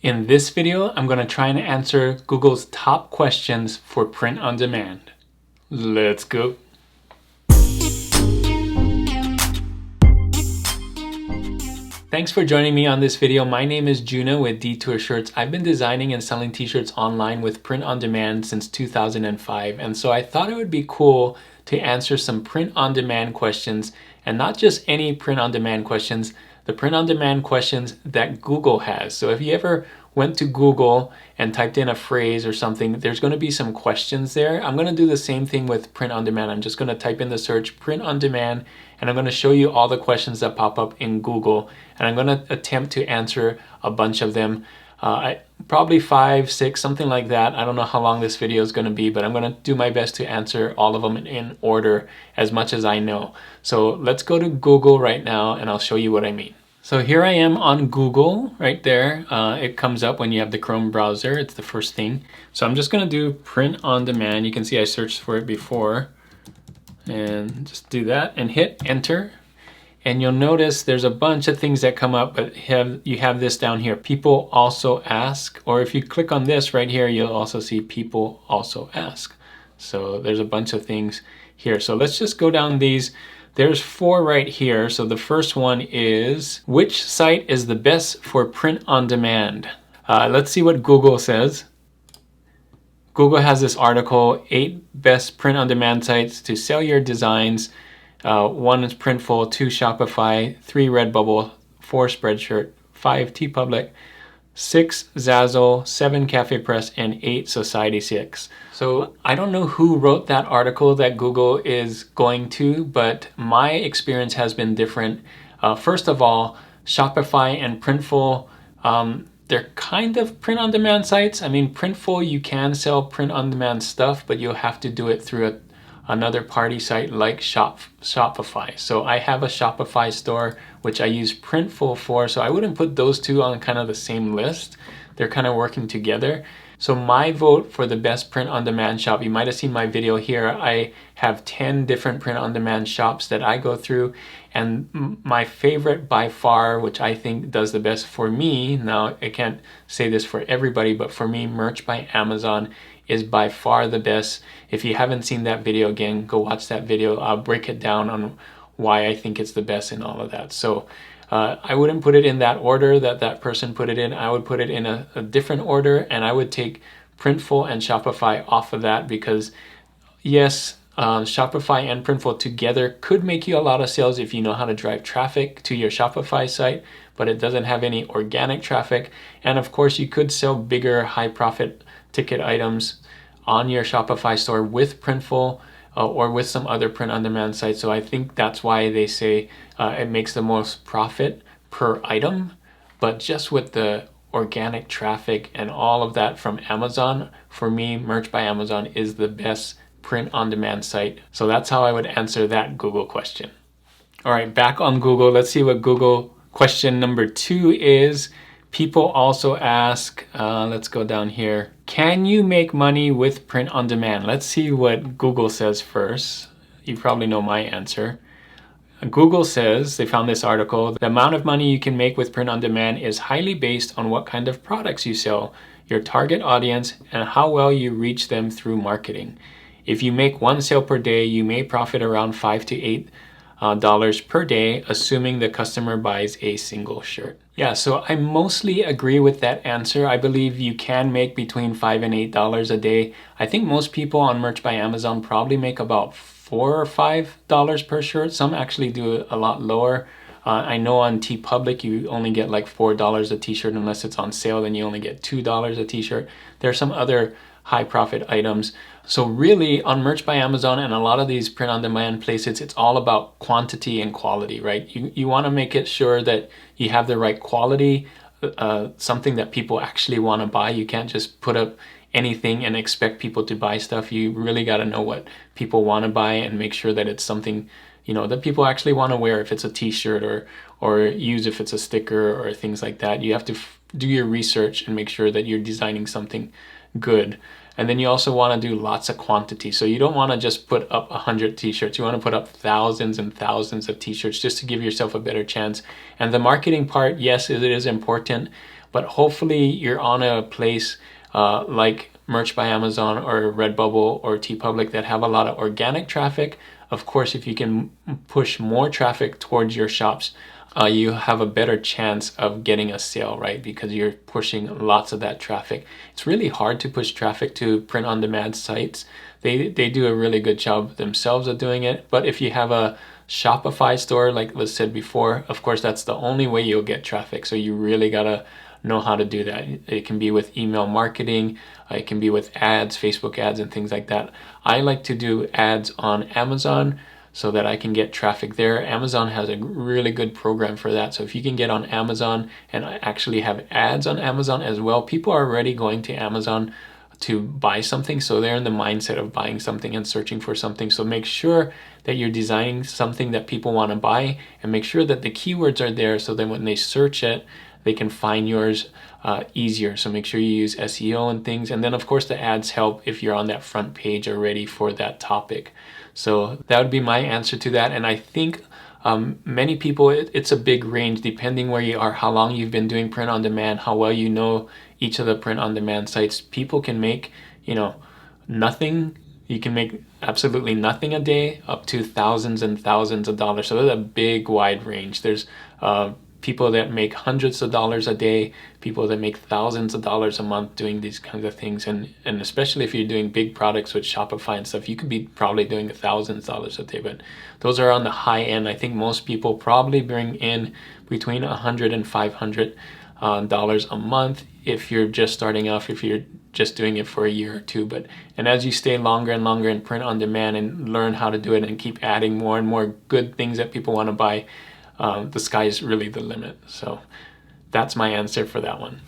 In this video, I'm going to try and answer Google's top questions for print on demand. Let's go. Thanks for joining me on this video. My name is Juna with Detour Shirts. I've been designing and selling t-shirts online with print on demand since 2005, and so I thought it would be cool to answer some print on demand questions, and not just any print on demand questions, the print on demand questions that Google has. So if you ever went to Google and typed in a phrase or something, there's going to be some questions there. I'm going to do the same thing with print on demand. I'm just going to type in the search print on demand, and I'm going to show you all the questions that pop up in Google, and I'm going to attempt to answer a bunch of them. Probably 5, 6, something like that. I don't know how long this video is going to be, but I'm going to do my best to answer all of them in order as much as I know. So let's go to Google right now and I'll show you what I mean. So here I am on Google right there. It comes up when you have the Chrome browser. It's the first thing. So I'm just going to do print on demand. You can see I searched for it before, and just do that and hit enter. And you'll notice there's a bunch of things that come up, but you have this down here. People also ask, or if you click on this right here, you'll also see people also ask. So there's a bunch of things here. So let's just go down these. There's 4 right here. So the first one is, which site is the best for print on demand? Let's see what Google says. Google has this article, 8 best print on demand sites to sell your designs. 1 is Printful, 2 Shopify, 3 Redbubble, 4 Spreadshirt, 5 TeePublic, 6 Zazzle, 7 Cafe Press, and 8 Society6. So I don't know who wrote that article that Google is going to, but my experience has been different. First of all, Shopify and Printful, they're kind of print on demand sites. I mean, Printful, you can sell print on demand stuff, but you'll have to do it through another party site like Shopify. So I have a Shopify store, which I use Printful for, so I wouldn't put those two on kind of the same list. They're kind of working together. So my vote for the best print on demand shop, you might have seen my video here. I have 10 different print on demand shops that I go through, and my favorite by far, which I think does the best for me, now I can't say this for everybody, but for me, Merch by Amazon is by far the best. If you haven't seen that video, again, go watch that video. I'll break it down on why I think it's the best and all of that. So I wouldn't put it in that order that person put it in. I would put it in a different order, and I would take Printful and Shopify off of that, because yes, Shopify and Printful together could make you a lot of sales if you know how to drive traffic to your Shopify site, but it doesn't have any organic traffic. And of course, you could sell bigger, high profit ticket items on your Shopify store with Printful or with some other print on demand sites. So I think that's why they say it makes the most profit per item. But just with the organic traffic and all of that from Amazon, for me, Merch by Amazon is the best print on demand site. So that's how I would answer that Google question. All right, back on Google, let's see what Google question number 2 is. People also ask, let's go down here. Can you make money with print on demand? Let's see what Google says first. You probably know my answer. Google says, they found this article, the amount of money you can make with print on demand is highly based on what kind of products you sell, your target audience, and how well you reach them through marketing. If you make 1 sale per day, you may profit around $5 to $8 per day, assuming the customer buys a single shirt. Yeah, so I mostly agree with that answer. I believe you can make between $5 and $8 a day. I think most people on Merch by Amazon probably make about $4 or $5 per shirt. Some actually do it a lot lower. I know on TeePublic you only get like $4 a t-shirt unless it's on sale, then you only get $2 a t-shirt. There are some other high profit items. So really on Merch by Amazon and a lot of these print on demand places, it's all about quantity and quality, right? You want to make it sure that you have the right quality, something that people actually want to buy. You can't just put up anything and expect people to buy stuff. You really got to know what people want to buy and make sure that it's something, you know, that people actually want to wear. If it's a t-shirt or use if it's a sticker or things like that, you have to do your research and make sure that you're designing something good. And then you also want to do lots of quantity. So you don't want to just put up 100 t-shirts. You want to put up thousands and thousands of t-shirts just to give yourself a better chance. And the marketing part, yes, it is important. but hopefully you're on a place like Merch by Amazon or Redbubble or TeePublic that have a lot of organic traffic. Of course, if you can push more traffic towards your shops, you have a better chance of getting a sale, right? Because you're pushing lots of that traffic. It's really hard to push traffic to print-on-demand sites. They do a really good job themselves of doing it. But if you have a Shopify store, like was said before, of course, that's the only way you'll get traffic. So you really gotta know how to do that. It can be with email marketing, it can be with ads, Facebook ads, and things like that. I like to do ads on Amazon so that I can get traffic there. Amazon has a really good program for that. So if you can get on Amazon and actually have ads on Amazon as well, people are already going to Amazon to buy something. So they're in the mindset of buying something and searching for something. So make sure that you're designing something that people want to buy, and make sure that the keywords are there so that when they search it, they can find yours easier. So make sure you use SEO and things. And then of course the ads help if you're on that front page already for that topic. So that would be my answer to that. And I think many people, it's a big range depending where you are, how long you've been doing print on demand, how well you know each of the print on demand sites. People can make, nothing. You can make absolutely nothing a day up to thousands and thousands of dollars. So there's a big wide range. There's people that make hundreds of dollars a day, people that make thousands of dollars a month doing these kinds of things. And especially if you're doing big products with Shopify and stuff, you could be probably doing thousands of dollars a day, but those are on the high end. I think most people probably bring in between $100 and $500 a month if you're just starting off, if you're just doing it for a year or two. And as you stay longer and longer in print on demand and learn how to do it and keep adding more and more good things that people want to buy, the sky is really the limit. So that's my answer for that one.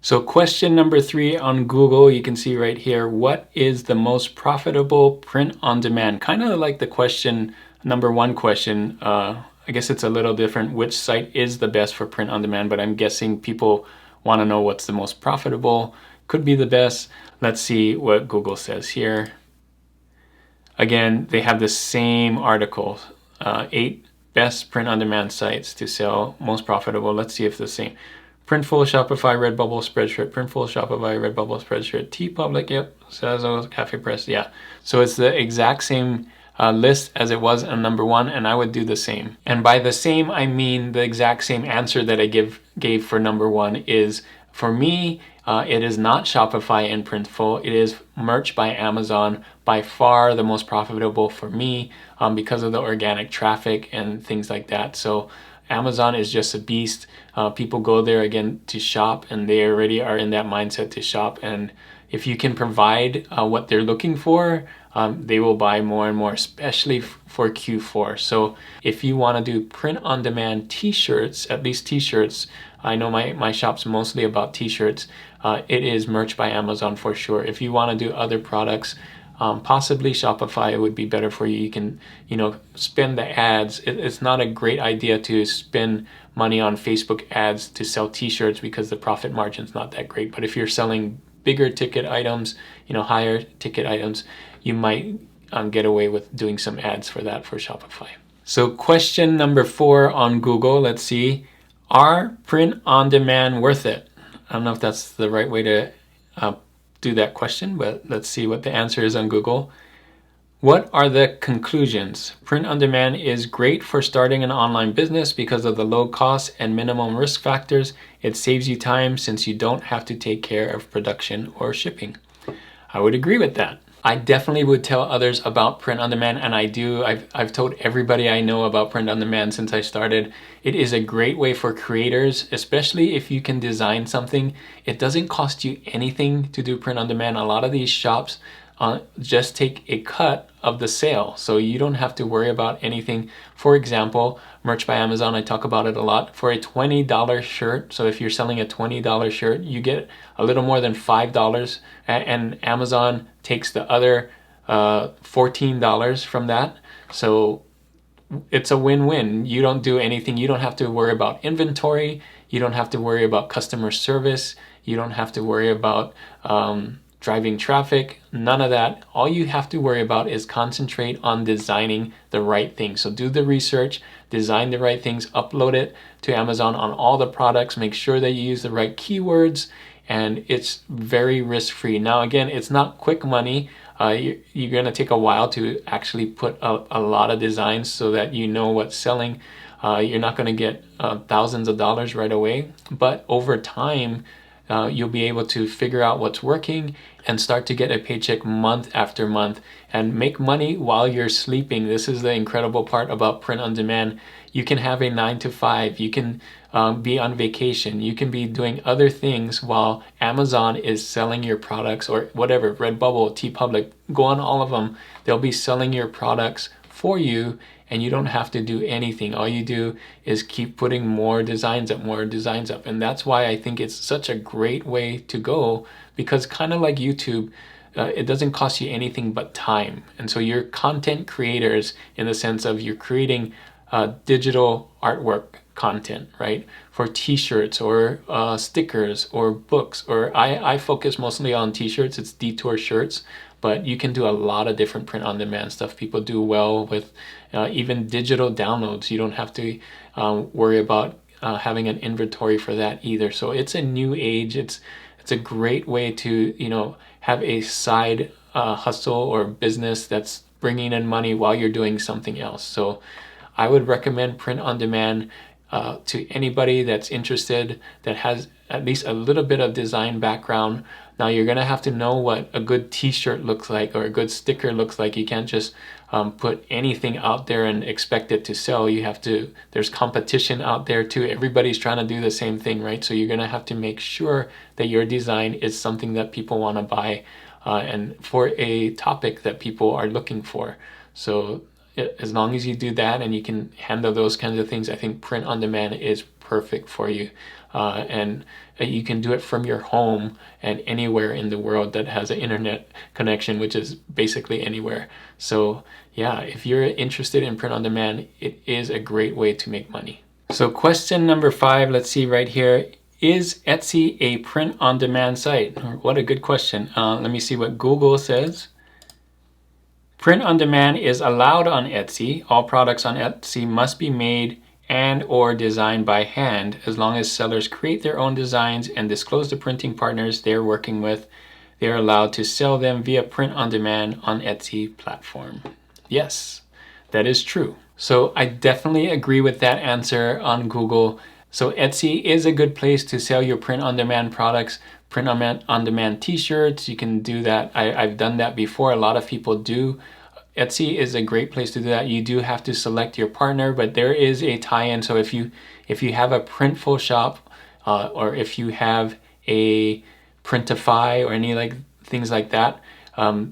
So question number 3 on Google, you can see right here, what is the most profitable print on demand? Kind of like the question, number 1 question. I guess it's a little different. Which site is the best for print on demand? But I'm guessing people want to know what's the most profitable, could be the best. Let's see what Google says here. Again, they have the same article, 8 best print-on-demand sites to sell, most profitable. Let's see if it's the same. Printful, Shopify, Redbubble, Spreadshirt. Printful, Shopify, Redbubble, Spreadshirt. TeePublic, yep. Zazzle, Cafe Press, yeah. So it's the exact same list as it was on number 1, and I would do the same. And by the same, I mean the exact same answer that I gave for number 1 is, for me, it is not Shopify and Printful. It is Merch by Amazon, by far the most profitable for me because of the organic traffic and things like that. So Amazon is just a beast. People go there again to shop, and they already are in that mindset to shop. And if you can provide what they're looking for, they will buy more and more, especially for Q4. So if you want to do print-on-demand t-shirts, at least t-shirts, I know my shop's mostly about t-shirts, it is Merch by Amazon for sure. If you want to do other products, possibly Shopify would be better for you. You can, spend the ads. It's not a great idea to spend money on Facebook ads to sell t-shirts because the profit margin's not that great. But if you're selling bigger ticket items, higher ticket items, you might get away with doing some ads for that for Shopify. So question number 4 on Google, let's see. Are print on demand worth it? I don't know if that's the right way to do that question, but let's see what the answer is on Google. What are the conclusions? Print on demand is great for starting an online business because of the low cost and minimum risk factors. It saves you time since you don't have to take care of production or shipping. I would agree with that. I definitely would tell others about print on demand, and I do. I've told everybody I know about print on demand since I started. It is a great way for creators, especially if you can design something. It doesn't cost you anything to do print on demand. A lot of these shops just take a cut of the sale, so you don't have to worry about anything. For example, Merch by Amazon, I talk about it a lot. For a $20 shirt, so if you're selling a $20 shirt, you get a little more than $5, and Amazon takes the other $14 from that. So it's a win-win. You don't do anything. You don't have to worry about inventory. You don't have to worry about customer service. You don't have to worry about driving traffic, none of that. All you have to worry about is concentrate on designing the right things. So do the research, design the right things, upload it to Amazon on all the products, make sure that you use the right keywords, and it's very risk-free. Now again, it's not quick money. You're gonna take a while to actually put a lot of designs so that you know what's selling. You're not gonna get thousands of dollars right away, but over time, you'll be able to figure out what's working and start to get a paycheck month after month and make money while you're sleeping. This is the incredible part about print on demand. You can have a 9 to 5, you can be on vacation, you can be doing other things while Amazon is selling your products, or whatever, Redbubble, TeePublic, go on all of them. They'll be selling your products for you, and you don't have to do anything. All you do is keep putting more designs up. And that's why I think it's such a great way to go, because kind of like YouTube, it doesn't cost you anything but time. And so you're content creators in the sense of you're creating digital artwork content, right? For t-shirts or stickers or books, or I focus mostly on t-shirts. It's Detour Shirts, but you can do a lot of different print on demand stuff. People do well with even digital downloads. You don't have to worry about having an inventory for that either. So it's a new age. It's a great way to have a side hustle or business that's bringing in money while you're doing something else. So I would recommend print on demand to anybody that's interested, that has at least a little bit of design background. Now you're gonna have to know what a good t-shirt looks like or a good sticker looks like. You can't just put anything out there and expect it to sell. You have to, there's competition out there too. Everybody's trying to do the same thing, right? So you're gonna have to make sure that your design is something that people wanna buy and for a topic that people are looking for. So as long as you do that and you can handle those kinds of things, I think print on demand is perfect for you. And you can do it from your home and anywhere in the world that has an internet connection, which is basically anywhere. So yeah, if you're interested in print on demand, it is a great way to make money. So question number 5, let's see right here. Is Etsy a print on demand site? What a good question. Let me see what Google says. Print on demand is allowed on Etsy. All products on Etsy must be made and or designed by hand. As long as sellers create their own designs and disclose the printing partners they're working with, they are allowed to sell them via print on demand on Etsy platform. Yes, that is true. So I definitely agree with that answer on Google. So Etsy is a good place to sell your print on demand products. Print on demand t-shirts, you can do that. I've done that before. A lot of people do. Etsy is a great place to do that. You do have to select your partner, but there is a tie-in. So if you have a Printful shop or if you have a Printify or any things like that,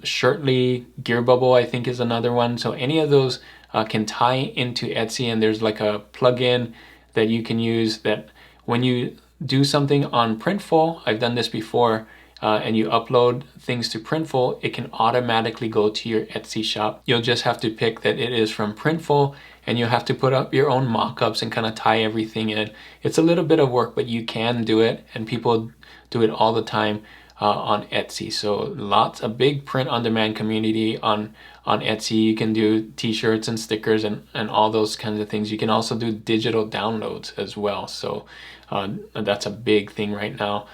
Shirtly, Gearbubble I think is another one. So any of those can tie into Etsy, and there's like a plugin that you can use that when you do something on Printful, I've done this before, and you upload things to Printful, it can automatically go to your Etsy shop. You'll just have to pick that it is from Printful, and you'll have to put up your own mock-ups and kind of tie everything in. It's a little bit of work, but you can do it, and people do it all the time on Etsy. So a big print-on-demand community on Etsy. You can do t-shirts and stickers and all those kinds of things. You can also do digital downloads as well. So that's a big thing right now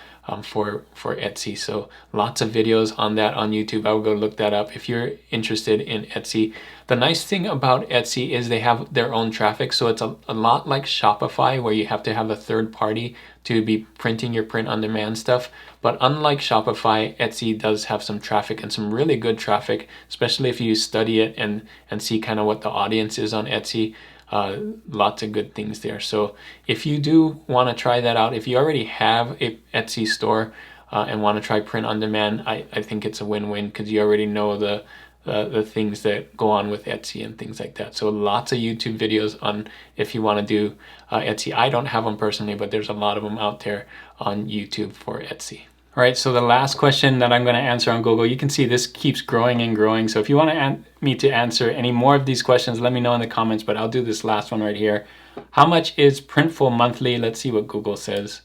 for Etsy. So lots of videos on that on YouTube. I will go look that up if you're interested in Etsy. The nice thing about Etsy is they have their own traffic. So it's a lot like Shopify, where you have to have a third party to be printing your print-on-demand stuff. But unlike Shopify, Etsy does have some traffic, and some really good traffic, especially if you study it and see kind of what the audience is on Etsy. Lots of good things there. So if you do want to try that out, if you already have a Etsy store and want to try print on demand, I think it's a win-win, because you already know the things that go on with Etsy and things like that. So lots of YouTube videos on if you want to do Etsy. I don't have them personally, but there's a lot of them out there on YouTube for Etsy. All right, so the last question that I'm going to answer on Google, you can see this keeps growing and growing. So if you want me to answer any more of these questions, let me know in the comments, but I'll do this last one right here. How much is Printful monthly? Let's see what Google says.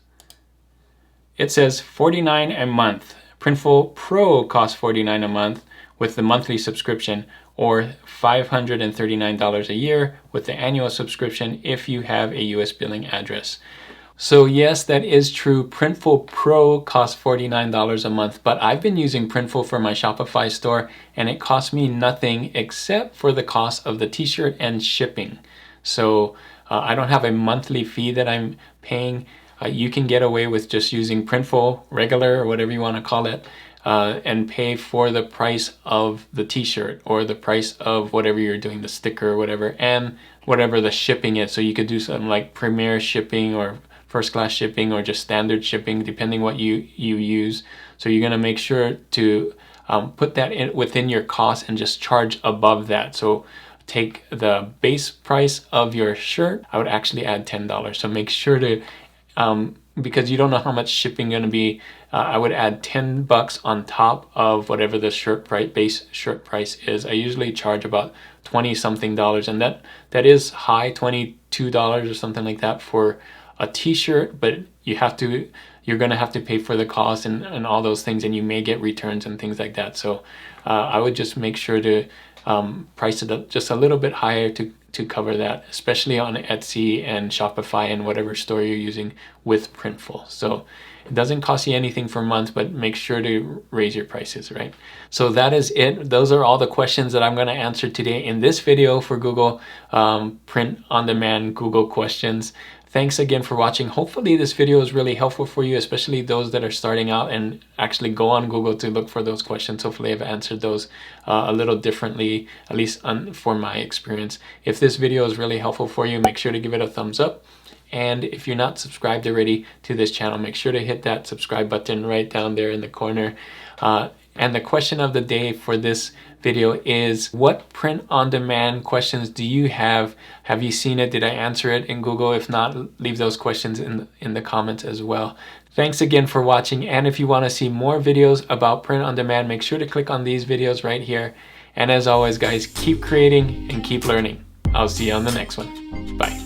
It says $49 a month. Printful Pro costs $49 a month with the monthly subscription, or $539 a year with the annual subscription if you have a US billing address. So yes, that is true. Printful Pro costs $49 a month, but I've been using Printful for my Shopify store and it costs me nothing except for the cost of the t-shirt and shipping. So I don't have a monthly fee that I'm paying. You can get away with just using Printful, regular, or whatever you want to call it, and pay for the price of the t-shirt or the price of whatever you're doing, the sticker or whatever, and whatever the shipping is. So you could do something like Premier shipping or first class shipping or just standard shipping, depending what you use. So you're gonna make sure to put that in within your cost and just charge above that. So take the base price of your shirt, I would actually add $10. So make sure to, because you don't know how much shipping gonna be, I would add $10 on top of whatever the shirt price, base shirt price is. I usually charge about 20 something dollars, and that is high, $22 or something like that for a t-shirt, but you're gonna have to pay for the cost and all those things, and you may get returns and things like that. So I would just make sure to price it up just a little bit higher to cover that, especially on Etsy and Shopify and whatever store you're using with Printful. So it doesn't cost you anything per month, but make sure to raise your prices, right? So that is it. Those are all the questions that I'm going to answer today in this video for Google Print on Demand Google questions. Thanks again for watching. Hopefully this video is really helpful for you, especially those that are starting out and actually go on Google to look for those questions. Hopefully I've answered those a little differently, at least for my experience. If this video is really helpful for you, make sure to give it a thumbs up. And if you're not subscribed already to this channel, make sure to hit that subscribe button right down there in the corner. And the question of the day for this video is, what print-on-demand questions do you have? Have you seen it? Did I answer it in Google? If not, leave those questions in the comments as well. Thanks again for watching. And if you want to see more videos about print-on-demand, make sure to click on these videos right here. And as always, guys, keep creating and keep learning. I'll see you on the next one. Bye.